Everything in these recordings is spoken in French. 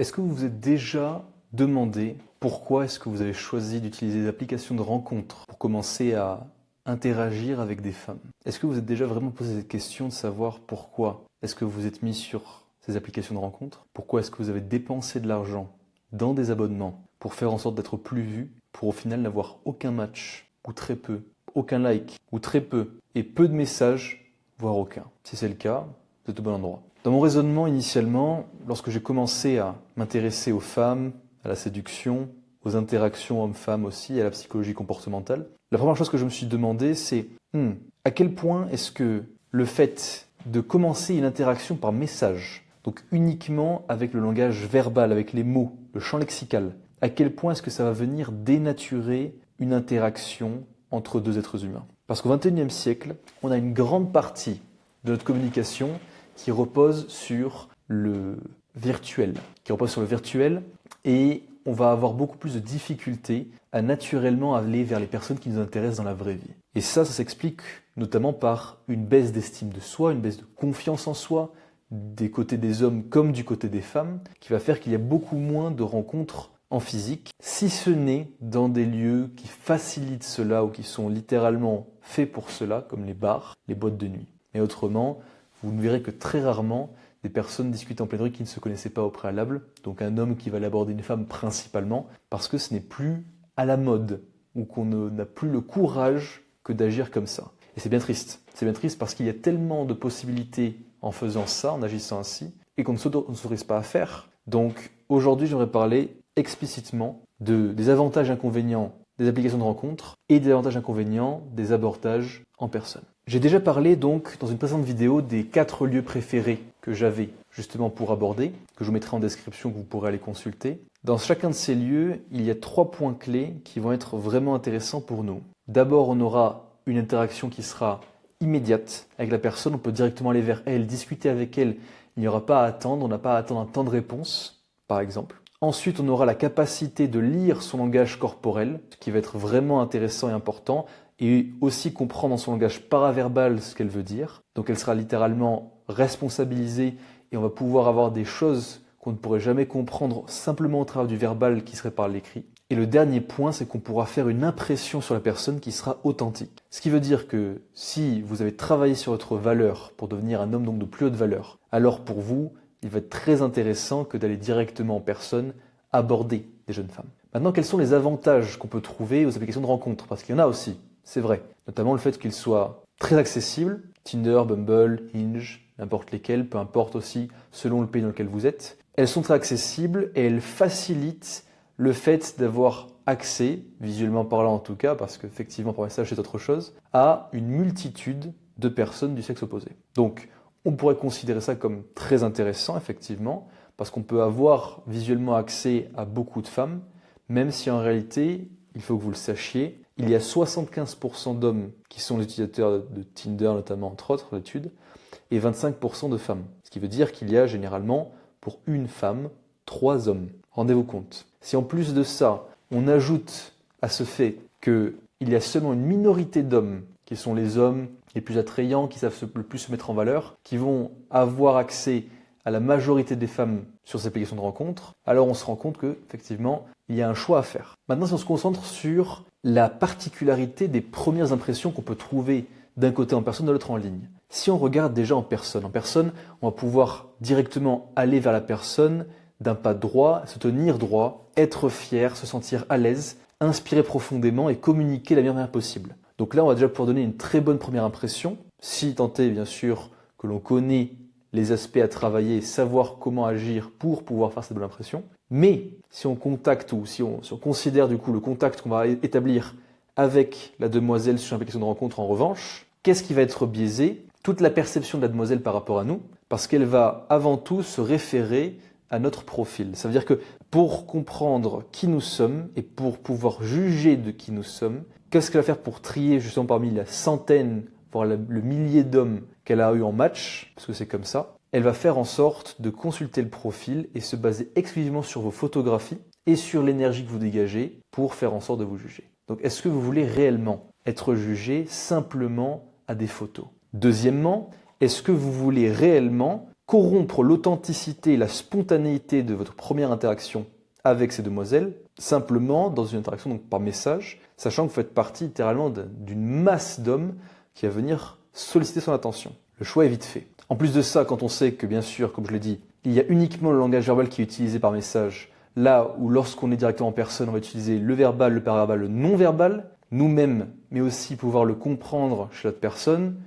Est-ce que vous vous êtes déjà demandé pourquoi est-ce que vous avez choisi d'utiliser des applications de rencontres pour commencer à interagir avec des femmes? Est-ce que vous êtes déjà vraiment posé cette question de savoir pourquoi est-ce que vous êtes mis sur ces applications de rencontres? Pourquoi est-ce que vous avez dépensé de l'argent dans des abonnements pour faire en sorte d'être plus vu, pour au final n'avoir aucun match ou très peu, aucun like ou très peu et peu de messages, voire aucun? Si c'est le cas, vous êtes au bon endroit. Dans mon raisonnement initialement, lorsque j'ai commencé à m'intéresser aux femmes, à la séduction, aux interactions hommes-femmes aussi, à la psychologie comportementale, la première chose que je me suis demandé, c'est à quel point est-ce que le fait de commencer une interaction par message, donc uniquement avec le langage verbal, avec les mots, le champ lexical, à quel point est-ce que ça va venir dénaturer une interaction entre deux êtres humains? Parce qu'au XXIe siècle, on a une grande partie de notre communication qui repose sur le virtuel, et on va avoir beaucoup plus de difficultés à naturellement aller vers les personnes qui nous intéressent dans la vraie vie. Et ça s'explique notamment par une baisse d'estime de soi, une baisse de confiance en soi, des côtés des hommes comme du côté des femmes, qui va faire qu'il y a beaucoup moins de rencontres en physique, si ce n'est dans des lieux qui facilitent cela ou qui sont littéralement faits pour cela, comme les bars, les boîtes de nuit. Mais autrement, vous ne verrez que très rarement des personnes discutent en pleine rue qui ne se connaissaient pas au préalable, donc un homme qui va aller aborder une femme principalement, parce que ce n'est plus à la mode, ou qu'on n'a plus le courage que d'agir comme ça. Et c'est bien triste. C'est bien triste parce qu'il y a tellement de possibilités en faisant ça, en agissant ainsi, et qu'on ne s'autorise pas à faire. Donc aujourd'hui, j'aimerais parler explicitement des avantages et inconvénients des applications de rencontres et des avantages et inconvénients des abordages en personne. J'ai déjà parlé donc dans une précédente vidéo des 4 lieux préférés que j'avais justement pour aborder, que je vous mettrai en description, que vous pourrez aller consulter. Dans chacun de ces lieux, il y a 3 points clés qui vont être vraiment intéressants pour nous. D'abord, on aura une interaction qui sera immédiate avec la personne, on peut directement aller vers elle, discuter avec elle, il n'y aura pas à attendre, on n'a pas à attendre un temps de réponse, par exemple. Ensuite, on aura la capacité de lire son langage corporel, ce qui va être vraiment intéressant et important, et aussi comprendre dans son langage paraverbal ce qu'elle veut dire. Donc elle sera littéralement responsabilisée et on va pouvoir avoir des choses qu'on ne pourrait jamais comprendre simplement au travers du verbal qui serait par l'écrit. Et le dernier point, c'est qu'on pourra faire une impression sur la personne qui sera authentique. Ce qui veut dire que si vous avez travaillé sur votre valeur pour devenir un homme donc de plus haute valeur, alors pour vous, il va être très intéressant que d'aller directement en personne aborder des jeunes femmes. Maintenant, quels sont les avantages qu'on peut trouver aux applications de rencontres? Parce qu'il y en a aussi, c'est vrai. Notamment le fait qu'ils soient très accessibles, Tinder, Bumble, Hinge, n'importe lesquels, peu importe aussi selon le pays dans lequel vous êtes. Elles sont très accessibles et elles facilitent le fait d'avoir accès, visuellement parlant en tout cas, parce qu'effectivement par message c'est autre chose, à une multitude de personnes du sexe opposé. Donc, on pourrait considérer ça comme très intéressant, effectivement, parce qu'on peut avoir visuellement accès à beaucoup de femmes, même si en réalité, il faut que vous le sachiez, il y a 75% d'hommes qui sont les utilisateurs de Tinder, notamment entre autres l'étude, et 25% de femmes. Ce qui veut dire qu'il y a généralement, pour une femme, 3 hommes. Rendez-vous compte. Si en plus de ça, on ajoute à ce fait qu'il y a seulement une minorité d'hommes, qui sont les hommes les plus attrayants, qui savent le plus se mettre en valeur, qui vont avoir accès à la majorité des femmes sur ces applications de rencontres, alors on se rend compte qu'effectivement, il y a un choix à faire. Maintenant, si on se concentre sur la particularité des premières impressions qu'on peut trouver d'un côté en personne, de l'autre en ligne. Si on regarde déjà en personne, on va pouvoir directement aller vers la personne d'un pas droit, se tenir droit, être fier, se sentir à l'aise, inspirer profondément et communiquer de la meilleure manière possible. Donc là, on va déjà pouvoir donner une très bonne première impression, si tant est bien sûr que l'on connaît les aspects à travailler, savoir comment agir pour pouvoir faire cette bonne impression. Mais si on contacte ou si on considère du coup le contact qu'on va établir avec la demoiselle sur une application de rencontre en revanche, qu'est-ce qui va être biaisé? Toute la perception de la demoiselle par rapport à nous, parce qu'elle va avant tout se référer à notre profil. Ça veut dire que pour comprendre qui nous sommes et pour pouvoir juger de qui nous sommes, qu'est-ce qu'elle va faire pour trier justement parmi la centaine, voire le millier d'hommes qu'elle a eu en match, parce que c'est comme ça, elle va faire en sorte de consulter le profil et se baser exclusivement sur vos photographies et sur l'énergie que vous dégagez pour faire en sorte de vous juger. Donc est-ce que vous voulez réellement être jugé simplement à des photos? Deuxièmement, est-ce que vous voulez réellement corrompre l'authenticité, la spontanéité de votre première interaction avec ces demoiselles, simplement dans une interaction donc par message, sachant que vous faites partie littéralement d'une masse d'hommes qui va venir solliciter son attention. Le choix est vite fait. En plus de ça, quand on sait que bien sûr, comme je l'ai dit, il y a uniquement le langage verbal qui est utilisé par message, là où lorsqu'on est directement en personne, on va utiliser le verbal, le paraverbal, le non-verbal, nous-mêmes, mais aussi pouvoir le comprendre chez l'autre personne.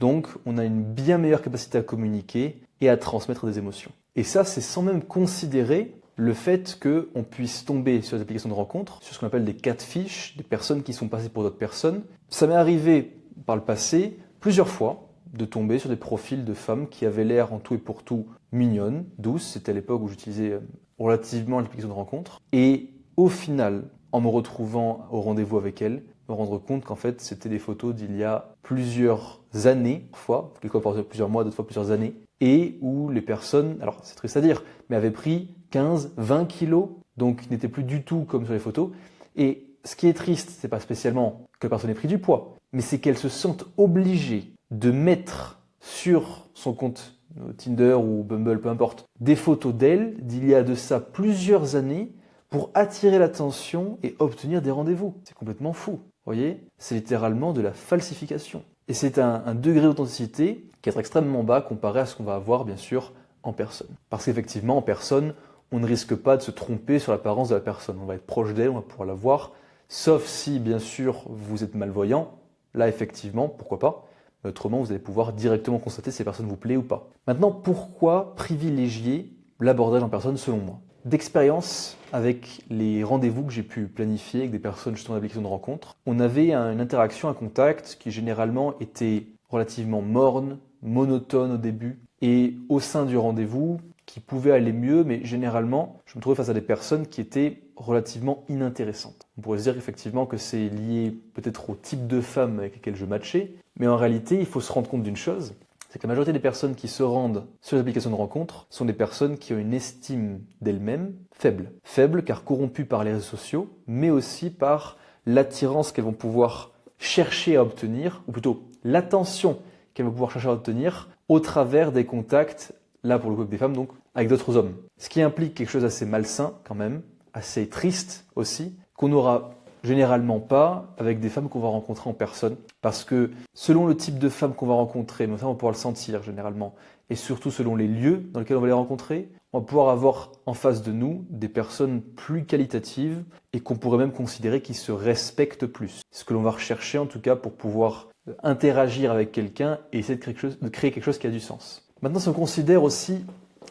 Donc, on a une bien meilleure capacité à communiquer et à transmettre des émotions. Et ça, c'est sans même considérer le fait qu'on puisse tomber sur les applications de rencontres, sur ce qu'on appelle des catfish, des personnes qui sont passées pour d'autres personnes. Ça m'est arrivé par le passé, plusieurs fois, de tomber sur des profils de femmes qui avaient l'air en tout et pour tout mignonnes, douces. C'était à l'époque où j'utilisais relativement l'application de rencontres. Et au final, en me retrouvant au rendez-vous avec elles, me rendre compte qu'en fait, c'était des photos d'il y a plusieurs années, parfois, quelquefois plusieurs mois, d'autres fois plusieurs années, et où les personnes, alors c'est triste à dire, mais avaient pris 15, 20 kilos, donc n'étaient plus du tout comme sur les photos. Et ce qui est triste, c'est pas spécialement que la personne ait pris du poids, mais c'est qu'elle se sente obligée de mettre sur son compte Tinder ou Bumble, peu importe, des photos d'elle d'il y a de ça plusieurs années pour attirer l'attention et obtenir des rendez-vous. C'est complètement fou. Vous voyez, c'est littéralement de la falsification. Et c'est un degré d'authenticité qui est extrêmement bas comparé à ce qu'on va avoir, bien sûr, en personne. Parce qu'effectivement, en personne, on ne risque pas de se tromper sur l'apparence de la personne. On va être proche d'elle, on va pouvoir la voir, sauf si, bien sûr, vous êtes malvoyant. Là, effectivement, pourquoi pas. Autrement, vous allez pouvoir directement constater si la personne vous plaît ou pas. Maintenant, pourquoi privilégier l'abordage en personne selon moi ? D'expérience avec les rendez-vous que j'ai pu planifier avec des personnes justement d'application de rencontre, on avait une interaction, un contact qui généralement était relativement morne, monotone au début, et au sein du rendez-vous, qui pouvait aller mieux, mais généralement, je me trouvais face à des personnes qui étaient relativement inintéressantes. On pourrait se dire effectivement que c'est lié peut-être au type de femmes avec lesquelles je matchais, mais en réalité, il faut se rendre compte d'une chose, c'est que la majorité des personnes qui se rendent sur les applications de rencontres sont des personnes qui ont une estime d'elles-mêmes faible. Faible car corrompue par les réseaux sociaux, mais aussi par l'attirance qu'elles vont pouvoir chercher à obtenir, ou plutôt l'attention qu'elles vont pouvoir chercher à obtenir au travers des contacts, là pour le coup avec des femmes, donc avec d'autres hommes. Ce qui implique quelque chose d'assez malsain quand même, assez triste aussi, qu'on n'aura généralement pas avec des femmes qu'on va rencontrer en personne. Parce que selon le type de femmes qu'on va rencontrer, mais ça on va pouvoir le sentir généralement, et surtout selon les lieux dans lesquels on va les rencontrer, on va pouvoir avoir en face de nous des personnes plus qualitatives et qu'on pourrait même considérer qui se respectent plus. C'est ce que l'on va rechercher en tout cas pour pouvoir interagir avec quelqu'un et essayer de créer quelque chose qui a du sens. Maintenant, si on considère aussi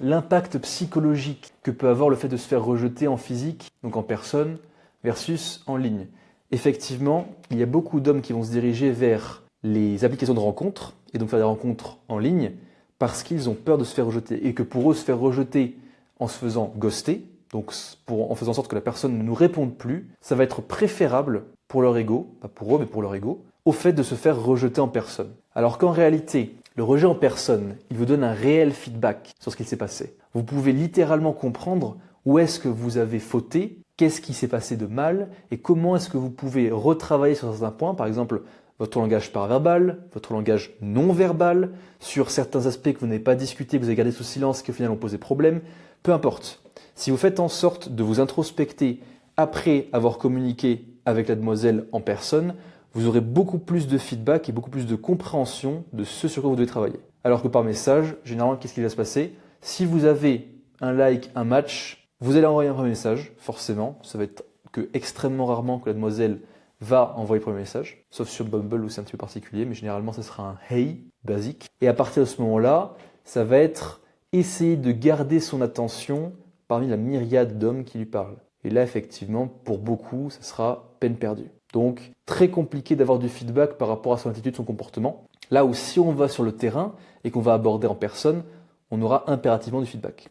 l'impact psychologique que peut avoir le fait de se faire rejeter en physique, donc en personne, versus en ligne. Effectivement, il y a beaucoup d'hommes qui vont se diriger vers les applications de rencontres, et donc faire des rencontres en ligne, parce qu'ils ont peur de se faire rejeter, et que pour eux, se faire rejeter en se faisant ghoster, donc en faisant en sorte que la personne ne nous réponde plus, ça va être préférable pour leur ego, pas pour eux, mais pour leur ego, au fait de se faire rejeter en personne. Alors qu'en réalité, le rejet en personne, il vous donne un réel feedback sur ce qu'il s'est passé. Vous pouvez littéralement comprendre où est-ce que vous avez fauté, qu'est-ce qui s'est passé de mal et comment est-ce que vous pouvez retravailler sur certains points, par exemple votre langage paraverbal, votre langage non verbal, sur certains aspects que vous n'avez pas discuté, que vous avez gardé sous silence, qui au final ont posé problème, peu importe. Si vous faites en sorte de vous introspecter après avoir communiqué avec la demoiselle en personne, vous aurez beaucoup plus de feedback et beaucoup plus de compréhension de ce sur quoi vous devez travailler. Alors que par message, généralement, qu'est-ce qui va se passer ? Si vous avez un like, un match, vous allez envoyer un premier message, forcément. Ça va être que extrêmement rarement que la demoiselle va envoyer le premier message, sauf sur Bumble où c'est un petit peu particulier, mais généralement, ce sera un « hey » basique. Et à partir de ce moment-là, ça va être essayer de garder son attention parmi la myriade d'hommes qui lui parlent. Et là, effectivement, pour beaucoup, ça sera peine perdue. Donc, très compliqué d'avoir du feedback par rapport à son attitude, son comportement. Là où si on va sur le terrain et qu'on va aborder en personne, on aura impérativement du feedback.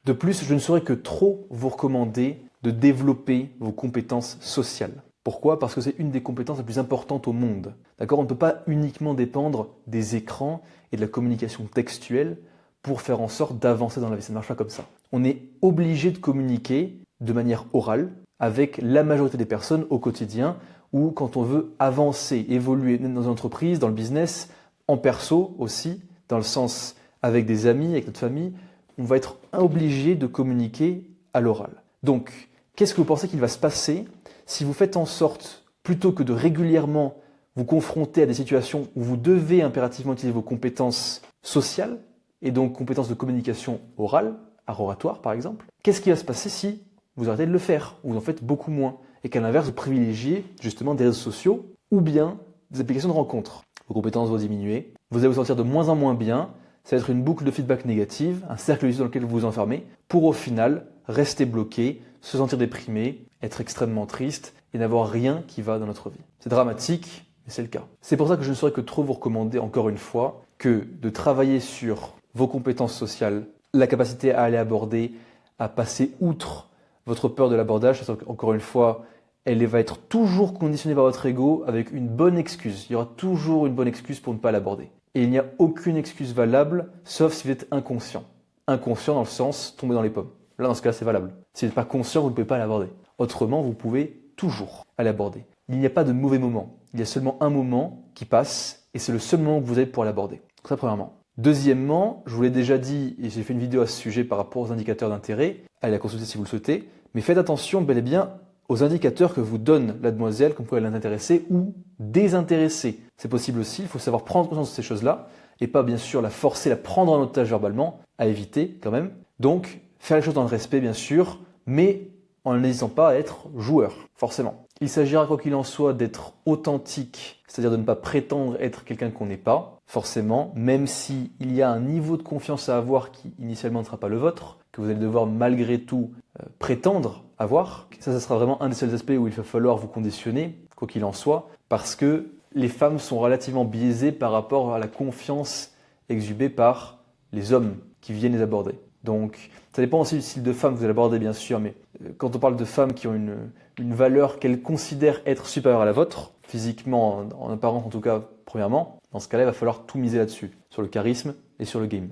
De plus, je ne saurais que trop vous recommander de développer vos compétences sociales. Pourquoi ? Parce que c'est une des compétences les plus importantes au monde. D'accord ? On ne peut pas uniquement dépendre des écrans et de la communication textuelle pour faire en sorte d'avancer dans la vie. Ça ne marche pas comme ça. On est obligé de communiquer de manière orale avec la majorité des personnes au quotidien ou quand on veut avancer, évoluer dans une entreprise, dans le business, en perso aussi, dans le sens avec des amis, avec notre famille, on va être obligé de communiquer à l'oral. Donc, qu'est-ce que vous pensez qu'il va se passer si vous faites en sorte, plutôt que de régulièrement vous confronter à des situations où vous devez impérativement utiliser vos compétences sociales, et donc compétences de communication orale, art oratoire par exemple, qu'est-ce qui va se passer si vous arrêtez de le faire, ou vous en faites beaucoup moins, et qu'à l'inverse, vous privilégiez justement des réseaux sociaux, ou bien des applications de rencontres. Vos compétences vont diminuer, vous allez vous sentir de moins en moins bien, ça va être une boucle de feedback négative, un cercle vicieux dans lequel vous vous enfermez, pour au final rester bloqué, se sentir déprimé, être extrêmement triste, et n'avoir rien qui va dans notre vie. C'est dramatique, mais c'est le cas. C'est pour ça que je ne saurais que trop vous recommander, encore une fois, que de travailler sur vos compétences sociales, la capacité à aller aborder, à passer outre votre peur de l'abordage. Encore une fois, elle va être toujours conditionnée par votre ego avec une bonne excuse. Il y aura toujours une bonne excuse pour ne pas l'aborder. Et il n'y a aucune excuse valable, sauf si vous êtes inconscient. Inconscient dans le sens tomber dans les pommes. Là, dans ce cas, c'est valable. Si vous n'êtes pas conscient, vous ne pouvez pas l'aborder. Autrement, vous pouvez toujours aller aborder. Il n'y a pas de mauvais moment. Il y a seulement un moment qui passe et c'est le seul moment que vous avez pour l'aborder. Ça, premièrement. Deuxièmement, je vous l'ai déjà dit et j'ai fait une vidéo à ce sujet par rapport aux indicateurs d'intérêt. Allez la consulter si vous le souhaitez. Mais faites attention bel et bien aux indicateurs que vous donne la demoiselle, comme quoi elle est intéressée ou désintéressée. C'est possible aussi, il faut savoir prendre conscience de ces choses-là et pas bien sûr la forcer, la prendre en otage verbalement, à éviter quand même. Donc, faire les choses dans le respect bien sûr, mais en n'hésitant pas à être joueur, forcément. Il s'agira quoi qu'il en soit d'être authentique, c'est-à-dire de ne pas prétendre être quelqu'un qu'on n'est pas, forcément, même s'il y a un niveau de confiance à avoir qui initialement ne sera pas le vôtre, que vous allez devoir malgré tout prétendre avoir. Ça sera vraiment un des seuls aspects où il va falloir vous conditionner, quoi qu'il en soit, parce que les femmes sont relativement biaisées par rapport à la confiance exhibée par les hommes qui viennent les aborder. Donc, ça dépend aussi du style de femme que vous allez aborder, bien sûr, mais quand on parle de femmes qui ont une valeur qu'elles considèrent être supérieure à la vôtre, physiquement, en apparence en tout cas, premièrement, dans ce cas-là, il va falloir tout miser là-dessus, sur le charisme et sur le game.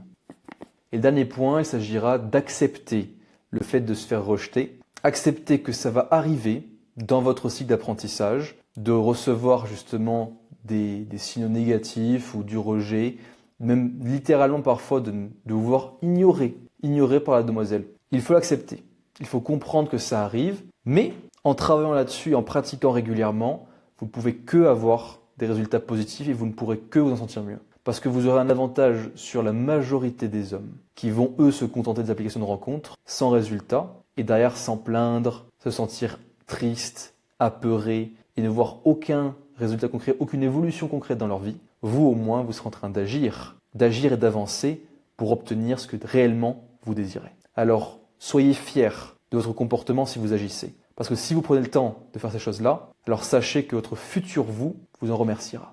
Et le dernier point, il s'agira d'accepter le fait de se faire rejeter, accepter que ça va arriver dans votre cycle d'apprentissage, de recevoir justement des signaux négatifs ou du rejet, même littéralement parfois de vous voir ignoré par la demoiselle. Il faut l'accepter. Il faut comprendre que ça arrive, mais en travaillant là-dessus, en pratiquant régulièrement, vous ne pouvez que avoir des résultats positifs et vous ne pourrez que vous en sentir mieux. Parce que vous aurez un avantage sur la majorité des hommes qui vont, eux, se contenter des applications de rencontres sans résultat et derrière s'en plaindre, se sentir triste, apeuré et ne voir aucun résultat concret, aucune évolution concrète dans leur vie. Vous, au moins, vous serez en train d'agir et d'avancer pour obtenir ce que réellement vous désirez. Alors, soyez fiers de votre comportement si vous agissez. Parce que si vous prenez le temps de faire ces choses-là, alors sachez que votre futur vous en remerciera.